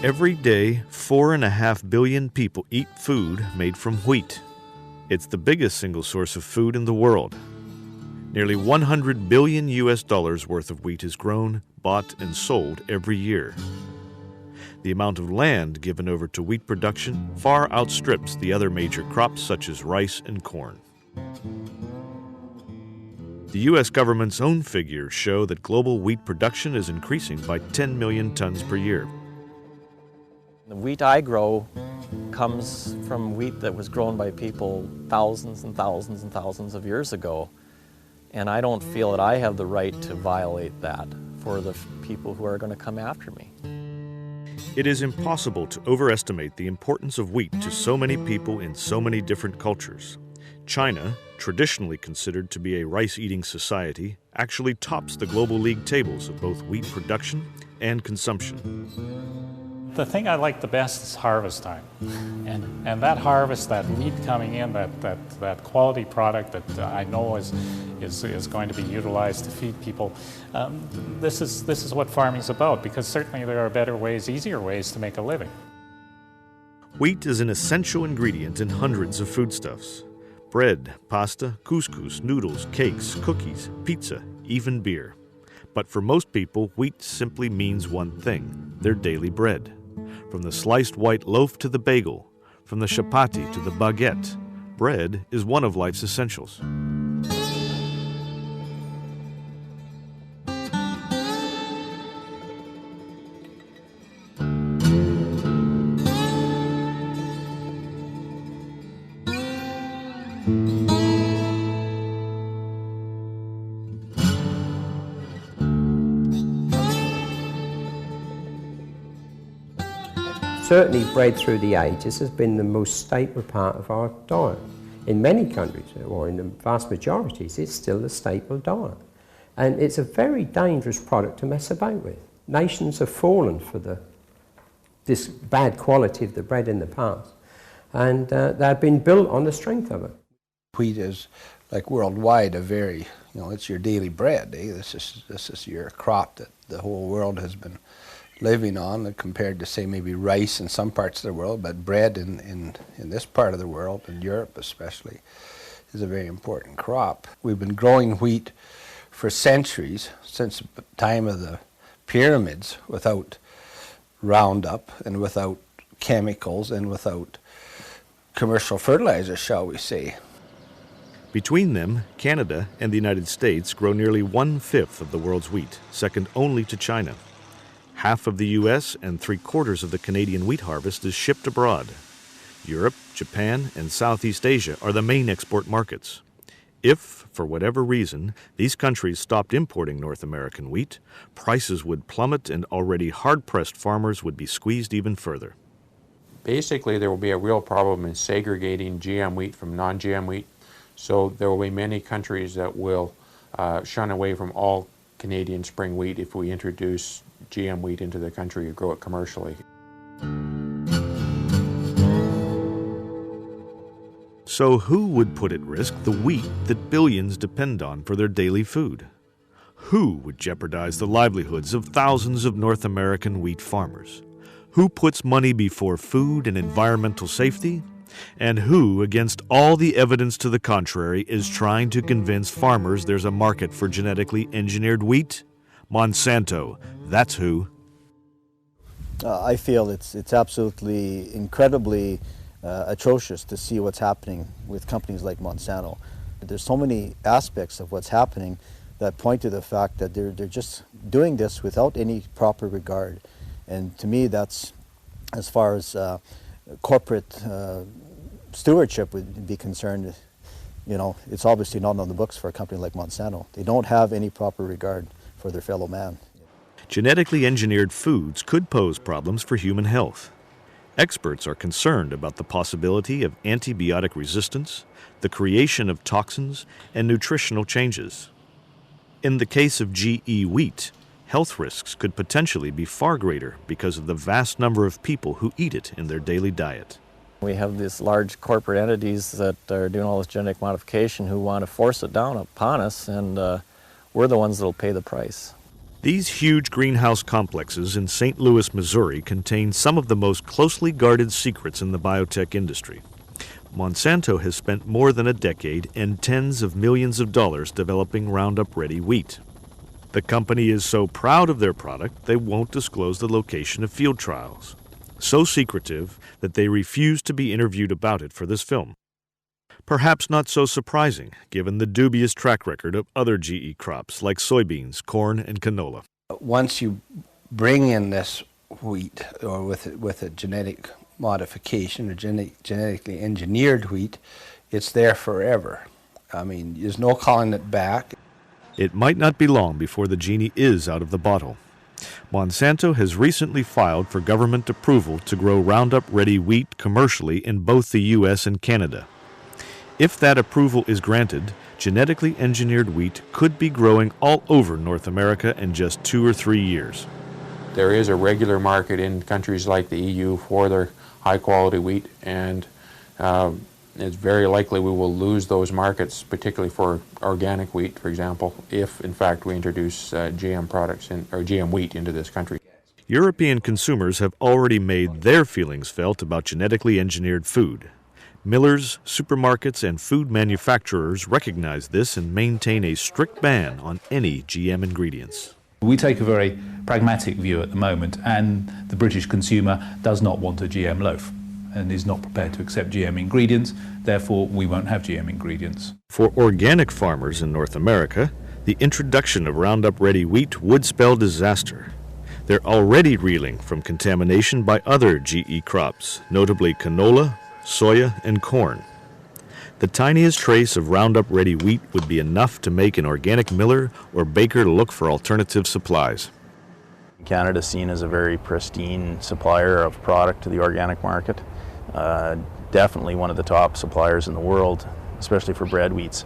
Every day, 4.5 billion people eat food made from wheat. It's the biggest single source of food in the world. Nearly $100 billion worth of wheat is grown, bought, and sold every year. The amount of land given over to wheat production far outstrips the other major crops such as rice and corn. The U.S. government's own figures show that global wheat production is increasing by 10 million tons per year. The wheat I grow comes from wheat that was grown by people thousands and thousands and thousands of years ago. And I don't feel that I have the right to violate that for the people who are going to come after me. It is impossible to overestimate the importance of wheat to so many people in so many different cultures. China, traditionally considered to be a rice-eating society, actually tops the global league tables of both wheat production and consumption. The thing I like the best is harvest time. And that harvest, that wheat coming in, that quality product that I know is going to be utilized to feed people, this is what farming is about, because certainly there are better ways, easier ways to make a living. Wheat is an essential ingredient in hundreds of foodstuffs. Bread, pasta, couscous, noodles, cakes, cookies, pizza, even beer. But for most people, wheat simply means one thing: their daily bread. From the sliced white loaf to the bagel, from the chapati to the baguette, bread is one of life's essentials. Certainly bread through the ages has been the most staple part of our diet. In many countries, or in the vast majorities, it's still the staple diet. And it's a very dangerous product to mess about with. Nations have fallen for this bad quality of the bread in the past, and they've been built on the strength of it. Wheat is, like worldwide, a very, it's your daily bread. This is your crop that the whole world has been living on, compared to, say, maybe rice in some parts of the world, but bread in this part of the world, in Europe especially, is a very important crop. We've been growing wheat for centuries, since the time of the pyramids, without Roundup and without chemicals and without commercial fertilizers, shall we say. Between them, Canada and the United States grow nearly 1/5 of the world's wheat, second only to China. Half of the U.S. and 3/4 of the Canadian wheat harvest is shipped abroad. Europe, Japan, and Southeast Asia are the main export markets. If, for whatever reason, these countries stopped importing North American wheat, prices would plummet and already hard-pressed farmers would be squeezed even further. Basically, there will be a real problem in segregating GM wheat from non-GM wheat. So there will be many countries that will shun away from all Canadian spring wheat if we introduce GM wheat into the country and grow it commercially. So who would put at risk the wheat that billions depend on for their daily food? Who would jeopardize the livelihoods of thousands of North American wheat farmers? Who puts money before food and environmental safety? And who, against all the evidence to the contrary, is trying to convince farmers there's a market for genetically engineered wheat? Monsanto, that's who. I feel it's absolutely incredibly atrocious to see what's happening with companies like Monsanto. There's so many aspects of what's happening that point to the fact that they're just doing this without any proper regard. And to me, that's, as far as corporate stewardship would be concerned, it's obviously not on the books for a company like Monsanto. They don't have any proper regard for their fellow man. Genetically engineered foods could pose problems for human health. Experts are concerned about the possibility of antibiotic resistance, the creation of toxins, and nutritional changes. In the case of GE wheat, health risks could potentially be far greater because of the vast number of people who eat it in their daily diet. We have these large corporate entities that are doing all this genetic modification who want to force it down upon us, and we're the ones that will pay the price. These huge greenhouse complexes in St. Louis, Missouri contain some of the most closely guarded secrets in the biotech industry. Monsanto has spent more than a decade and tens of millions of dollars developing Roundup-ready wheat. The company is so proud of their product they won't disclose the location of field trials. So secretive that they refuse to be interviewed about it for this film. Perhaps not so surprising, given the dubious track record of other GE crops like soybeans, corn, and canola. Once you bring in this wheat, or with a genetic modification or genetically engineered wheat, it's there forever. I mean, there's no calling it back. It might not be long before the genie is out of the bottle. Monsanto has recently filed for government approval to grow Roundup-ready wheat commercially in both the U.S. and Canada. If that approval is granted, genetically engineered wheat could be growing all over North America in just 2 or 3 years. There is a regular market in countries like the EU for their high-quality wheat, and it's very likely we will lose those markets, particularly for organic wheat, for example, if in fact we introduce GM products or GM wheat into this country. European consumers have already made their feelings felt about genetically engineered food. Millers, supermarkets, and food manufacturers recognize this and maintain a strict ban on any GM ingredients. We take a very pragmatic view at the moment, and the British consumer does not want a GM loaf and is not prepared to accept GM ingredients. Therefore, we won't have GM ingredients. For organic farmers in North America, the introduction of Roundup-ready wheat would spell disaster. They're already reeling from contamination by other GE crops, notably canola, soya, and corn. The tiniest trace of Roundup-ready wheat would be enough to make an organic miller or baker look for alternative supplies. Canada is seen as a very pristine supplier of product to the organic market. Definitely one of the top suppliers in the world, especially for bread wheats.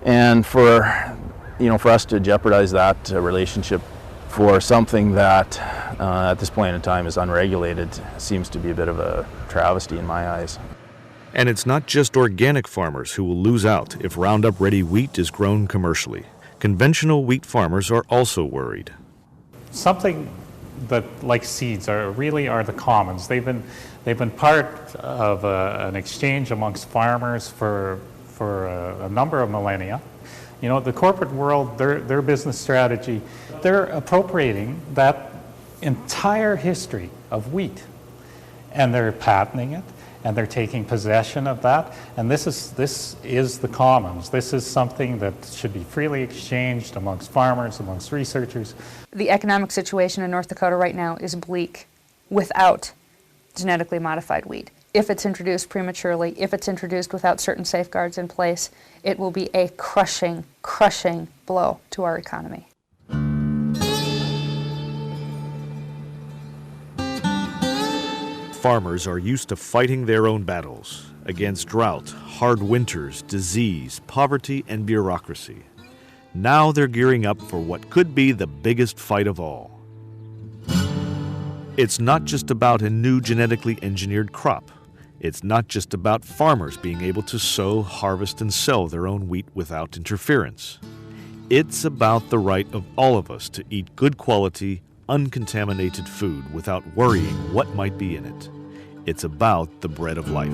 And for us to jeopardize that relationship for something that at this point in time is unregulated seems to be a bit of a travesty in my eyes. And it's not just organic farmers who will lose out if Roundup-ready wheat is grown commercially. Conventional wheat farmers are also worried. Something that, like seeds, are the commons. They've been part of an exchange amongst farmers for a number of millennia. You know, the corporate world, their business strategy, they're appropriating that entire history of wheat, and they're patenting it, and they're taking possession of that. And this is the commons. This is something that should be freely exchanged amongst farmers, amongst researchers. The economic situation in North Dakota right now is bleak without genetically modified wheat. If it's introduced prematurely, if it's introduced without certain safeguards in place, it will be a crushing, crushing blow to our economy. Farmers are used to fighting their own battles against drought, hard winters, disease, poverty, and bureaucracy. Now they're gearing up for what could be the biggest fight of all. It's not just about a new genetically engineered crop. It's not just about farmers being able to sow, harvest, and sell their own wheat without interference. It's about the right of all of us to eat good quality, uncontaminated food without worrying what might be in it. It's about the bread of life.